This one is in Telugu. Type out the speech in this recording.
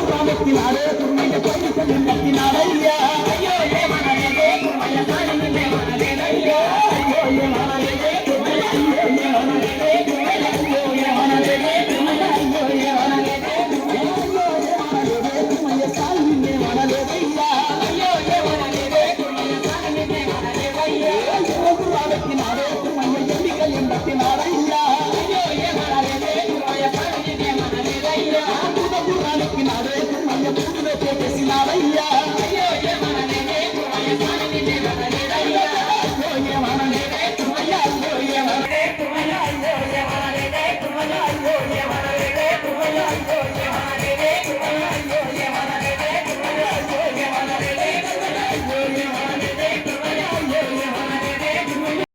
రామెక్కినాడే కుమ్మయ్య పైసలు నెక్కినాడయ్యా అయ్యో ఏమనలేదే కుమ్మయ్య సాయి ఏమనలేదయ్యా అయ్యో ఏమనలేదే కుమ్మయ్య అయ్యో ఏమనలేదే కుమ్మయ్య అయ్యో ఏమనలేదే కుమ్మయ్య అయ్యో ఏమనలేదే అయ్యో ఏమనలేదే కుమ్మయ్య సాయి ఏమనలేదయ్యా అయ్యో ఏమనలేదే కుమ్మయ్య సాయి ఏమనలేదయ్యా రామెక్కినాడే కుమ్మయ్య ఎన్నికలు ఎంబట్టినాడయ్యా అయ్యో ఏమనలేదే కుమ్మయ్య సాయి ఏమనలేదయ్యా రామెక్కినాడే